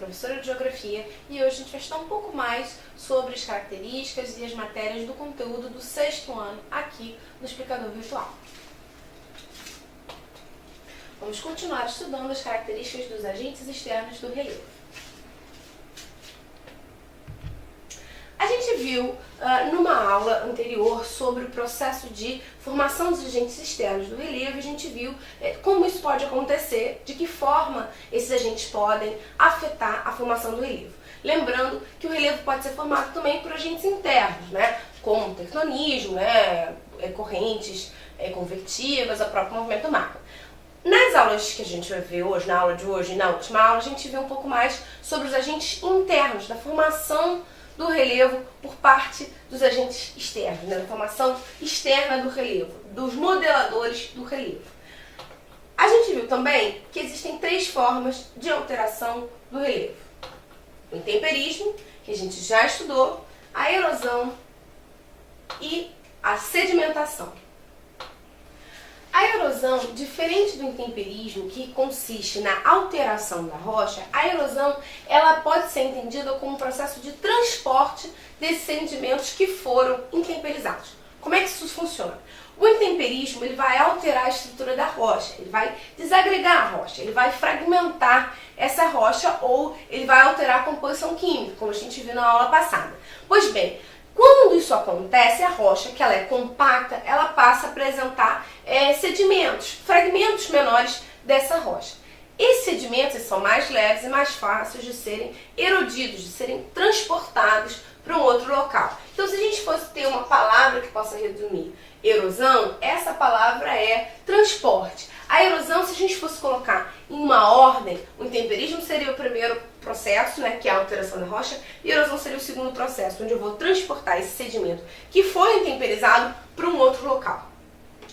professora de Geografia e hoje a gente vai estudar um pouco mais sobre as características e as matérias do conteúdo do 6º ano aqui no Explicador Virtual. Vamos continuar estudando as características dos agentes externos do relevo. A gente viu numa aula anterior sobre o processo de formação dos agentes externos do relevo, a gente viu como isso pode acontecer, de que forma esses agentes podem afetar a formação do relevo. Lembrando que o relevo pode ser formado também por agentes internos, né, como tectonismo, correntes convectivas, o próprio movimento magma. Nas aulas que a gente vai ver hoje, na aula de hoje e na última aula, a gente vê um pouco mais sobre os agentes internos, da formação do relevo por parte dos agentes externos, da formação externa do relevo, dos modeladores do relevo. A gente viu também que existem 3 formas de alteração do relevo: o intemperismo, que a gente já estudou, a erosão e a sedimentação. A erosão, diferente do intemperismo, que consiste na alteração da rocha, a erosão ela pode ser entendida como um processo de transporte desses sedimentos que foram intemperizados. Como é que isso funciona? O intemperismo ele vai alterar a estrutura da rocha, ele vai desagregar a rocha, ele vai fragmentar essa rocha ou ele vai alterar a composição química, como a gente viu na aula passada. Pois bem, quando isso acontece, a rocha, que ela é compacta, ela passa a apresentar sedimentos, fragmentos menores dessa rocha. Esses sedimentos são mais leves e mais fáceis de serem erodidos, de serem transportados para um outro local. Então, se a gente fosse ter uma palavra que possa resumir erosão, essa palavra é transporte. A erosão, se a gente fosse colocar em uma ordem, o intemperismo seria o primeiro processo, né, que é a alteração da rocha, e a erosão seria o segundo processo, onde eu vou transportar esse sedimento que foi intemperizado para um outro local.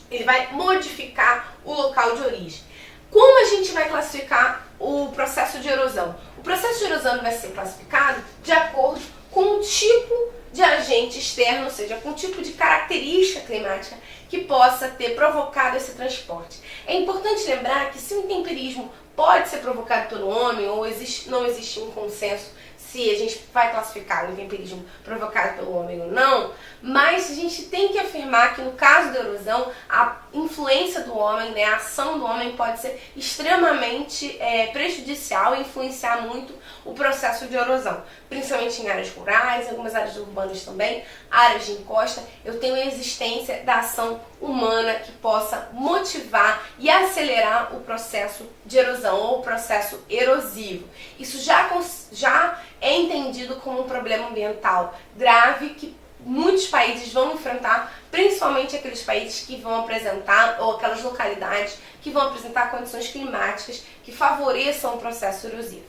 Ele vai modificar o local de origem. Como a gente vai classificar o processo de erosão? O processo de erosão vai ser classificado de acordo com o tipo de agente externo, ou seja, com o tipo de característica climática que possa ter provocado esse transporte. É importante lembrar que se o intemperismo pode ser provocado pelo homem ou não existe um consenso se a gente vai classificar o intemperismo provocado pelo homem ou não, mas a gente tem que afirmar que no caso da erosão, a influência do homem, né, a ação do homem pode ser extremamente prejudicial e influenciar muito o processo de erosão, principalmente em áreas rurais, em algumas áreas urbanas também, áreas de encosta. Eu tenho a existência da ação humana que possa motivar e acelerar o processo de erosão ou o processo erosivo. Isso já é entendido como um problema ambiental grave que muitos países vão enfrentar, principalmente aqueles países que vão apresentar, ou aquelas localidades que vão apresentar condições climáticas que favoreçam o processo erosivo.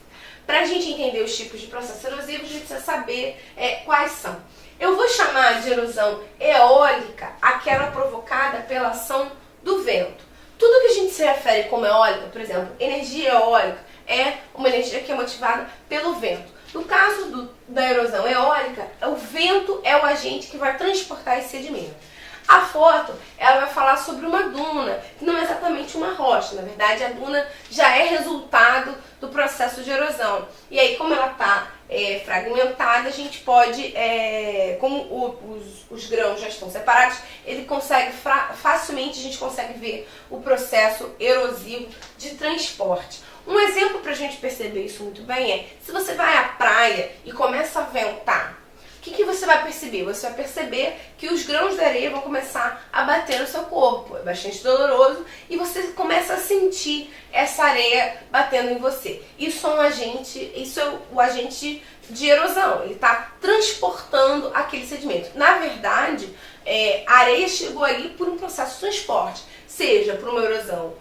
Para a gente entender os tipos de processo erosivo, a gente precisa saber quais são. Eu vou chamar de erosão eólica aquela provocada pela ação do vento. Tudo que a gente se refere como eólica, por exemplo, energia eólica, é uma energia que é motivada pelo vento. No caso da erosão eólica, o vento é o agente que vai transportar esse sedimento. A foto, ela vai falar sobre uma duna, que não é exatamente uma rocha. Na verdade, a duna já é resultado do processo de erosão. E aí, como ela está fragmentada, a gente pode, como os grãos já estão separados, ele consegue facilmente a gente consegue ver o processo erosivo de transporte. Um exemplo para a gente perceber isso muito bem é, se você vai à praia e começa a ventar, o que você vai perceber? Você vai perceber que os grãos de areia vão começar a bater no seu corpo. É bastante doloroso e você começa a sentir essa areia batendo em você. Isso é o agente de erosão. Ele está transportando aquele sedimento. Na verdade, a areia chegou ali por um processo de transporte, seja por uma erosão,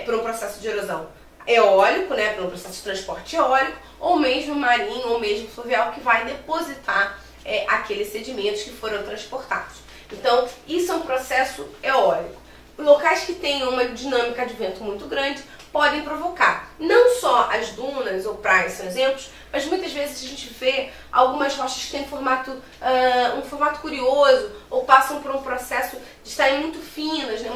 por um processo de erosão eólico, né, por um processo de transporte eólico, ou mesmo marinho, ou mesmo fluvial, que vai depositar aqueles sedimentos que foram transportados. Então, isso é um processo eólico. Locais que tenham uma dinâmica de vento muito grande podem provocar. Não só as dunas ou praias são exemplos, mas muitas vezes a gente vê algumas rochas que têm um formato curioso ou passam por um processo de estarem muito finas, né,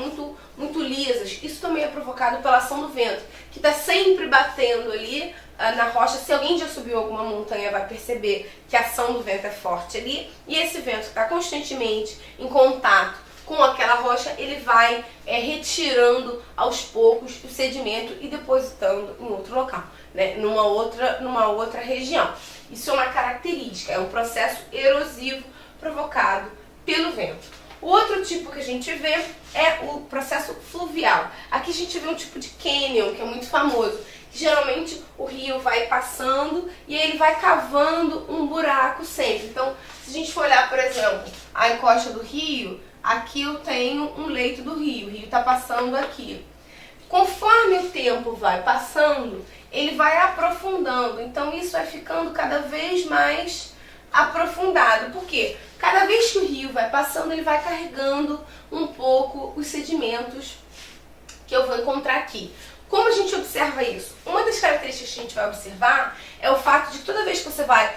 muito lisas. Isso também é provocado pela ação do vento, que está sempre batendo ali na rocha. Se alguém já subiu alguma montanha, vai perceber que a ação do vento é forte ali, e esse vento está constantemente em contato com aquela rocha, ele vai retirando aos poucos o sedimento e depositando em outro local, né? numa outra região. Isso é uma característica, é um processo erosivo provocado pelo vento. O outro tipo que a gente vê é o processo fluvial. Aqui a gente vê um tipo de cânion, que é muito famoso. Geralmente o rio vai passando e ele vai cavando um buraco sempre. Então, se a gente for olhar, por exemplo, a encosta do rio, aqui eu tenho um leito do rio, o rio está passando aqui. Conforme o tempo vai passando, ele vai aprofundando. Então isso vai ficando cada vez mais aprofundado. Por quê? Cada vez que o rio vai passando, ele vai carregando um pouco os sedimentos que eu vou encontrar aqui. Como a gente observa isso? Uma das características que a gente vai observar é o fato de toda vez que você vai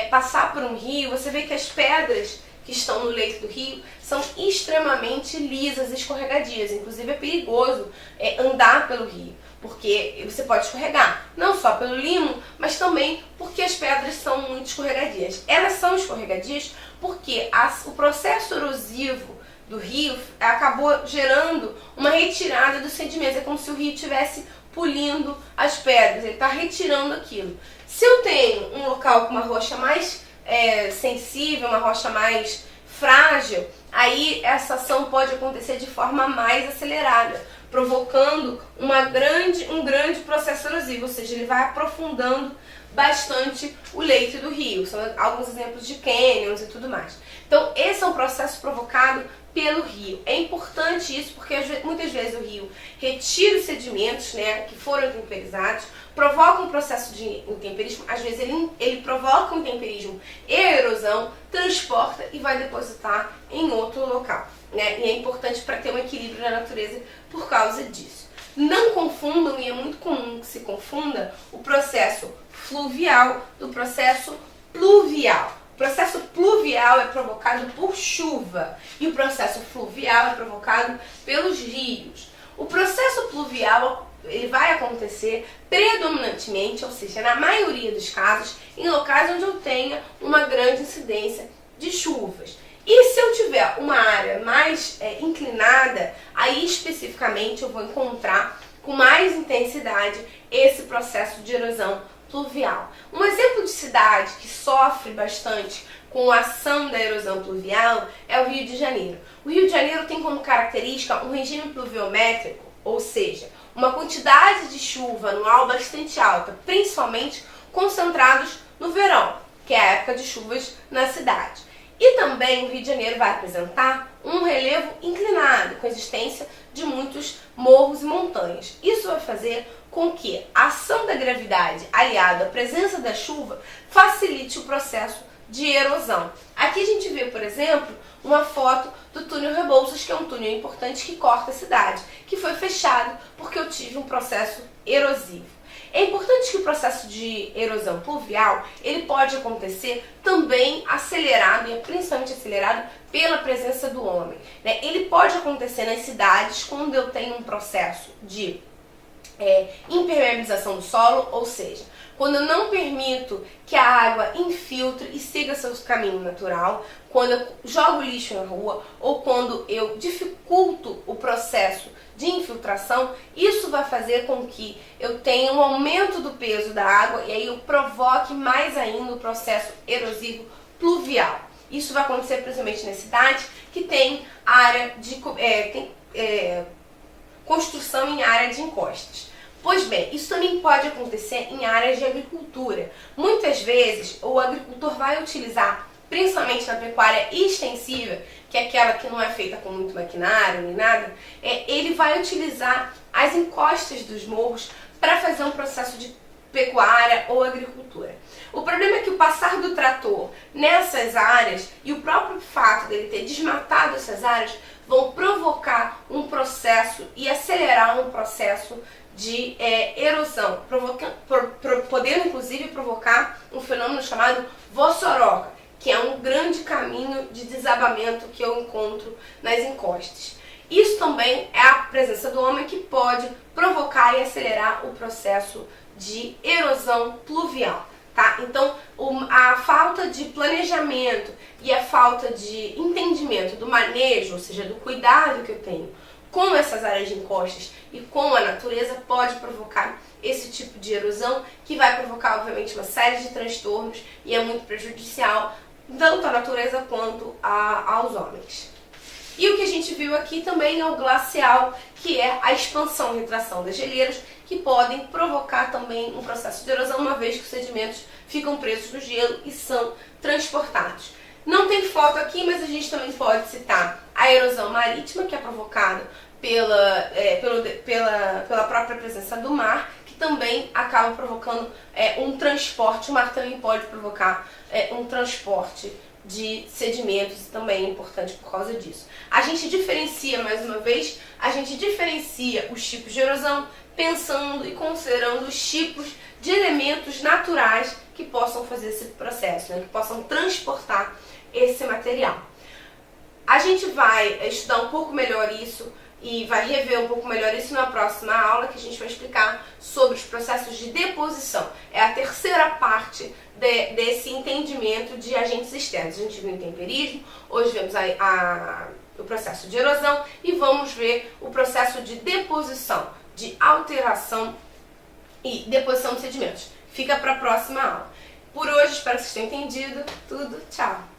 passar por um rio, você vê que as pedras que estão no leito do rio são extremamente lisas e escorregadias. Inclusive é perigoso andar pelo rio, porque você pode escorregar, não só pelo limo, mas também porque as pedras são muito escorregadias. Elas são escorregadias porque o processo erosivo do rio acabou gerando uma retirada dos sedimentos. É como se o rio estivesse polindo as pedras, ele está retirando aquilo. Se eu tenho um local com uma rocha mais sensível, uma rocha mais frágil, aí essa ação pode acontecer de forma mais acelerada, provocando um grande processo erosivo, ou seja, ele vai aprofundando bastante o leito do rio. São alguns exemplos de cânions e tudo mais. Então, esse é um processo provocado pelo rio. É importante isso porque muitas vezes o rio retira os sedimentos, né, que foram intemperizados, provoca um processo de intemperismo, às vezes ele provoca um intemperismo e erosão, transporta e vai depositar em outro local, né? E é importante para ter um equilíbrio na natureza por causa disso. Não confundam, e é muito comum que se confunda, o processo fluvial do processo pluvial. O processo pluvial é provocado por chuva e o processo fluvial é provocado pelos rios. O processo pluvial ele vai acontecer predominantemente, ou seja, na maioria dos casos, em locais onde eu tenha uma grande incidência de chuvas. E se eu tiver uma área mais inclinada, aí especificamente eu vou encontrar com mais intensidade esse processo de erosão pluvial. Um exemplo de cidade que sofre bastante com a ação da erosão pluvial é o Rio de Janeiro. O Rio de Janeiro tem como característica um regime pluviométrico, ou seja, uma quantidade de chuva anual bastante alta, principalmente concentrados no verão, que é a época de chuvas na cidade. E também o Rio de Janeiro vai apresentar um relevo inclinado, com a existência de muitos morros e montanhas. Isso vai fazer com que a ação da gravidade, aliada à presença da chuva, facilite o processo de erosão. Aqui a gente vê, por exemplo, uma foto do túnel Rebouças, que é um túnel importante que corta a cidade, que foi fechado porque eu tive um processo erosivo. É importante que o processo de erosão pluvial, ele pode acontecer também acelerado, e é principalmente acelerado pela presença do homem, né? Ele pode acontecer nas cidades quando eu tenho um processo de impermeabilização do solo, ou seja, quando eu não permito que a água infiltre e siga seu caminho natural, quando eu jogo lixo na rua ou quando eu dificulto o processo de infiltração, isso vai fazer com que eu tenha um aumento do peso da água e aí eu provoque mais ainda o processo erosivo pluvial. Isso vai acontecer principalmente nas cidades que tem área de construção em área de encostas. Pois bem, isso também pode acontecer em áreas de agricultura. Muitas vezes o agricultor vai utilizar, principalmente na pecuária extensiva, que é aquela que não é feita com muito maquinário nem nada, ele vai utilizar as encostas dos morros para fazer um processo de pecuária ou agricultura. O problema é que o passar do trator nessas áreas e o próprio fato dele ter desmatado essas áreas vão provocar um processo e acelerar um processo de erosão, podendo inclusive provocar um fenômeno chamado vossoroca, que é um grande caminho de desabamento que eu encontro nas encostas. Isso também é a presença do homem que pode provocar e acelerar o processo de erosão pluvial, tá? Então, a falta de planejamento e a falta de entendimento do manejo, ou seja, do cuidado que eu tenho com essas áreas de encostas e com a natureza pode provocar esse tipo de erosão, que vai provocar, obviamente, uma série de transtornos e é muito prejudicial tanto à natureza quanto aos homens. E o que a gente viu aqui também é o glacial, que é a expansão e retração das geleiras, que podem provocar também um processo de erosão, uma vez que os sedimentos ficam presos no gelo e são transportados. Não tem foto aqui, mas a gente também pode citar a erosão marítima, que é provocada pela própria presença do mar, que também acaba provocando um transporte. O mar também pode provocar um transporte de sedimentos, e também é importante por causa disso. A gente diferencia, mais uma vez, a gente diferencia os tipos de erosão pensando e considerando os tipos de elementos naturais que possam fazer esse processo, né, que possam transportar esse material. A gente vai estudar um pouco melhor isso e vai rever um pouco melhor isso na próxima aula, que a gente vai explicar sobre os processos de deposição. É a terceira parte desse entendimento de agentes externos. A gente viu o intemperismo, hoje vemos o processo de erosão e vamos ver o processo de deposição, de alteração e deposição de sedimentos. Fica para a próxima aula. Por hoje, espero que vocês tenham entendido tudo. Tchau!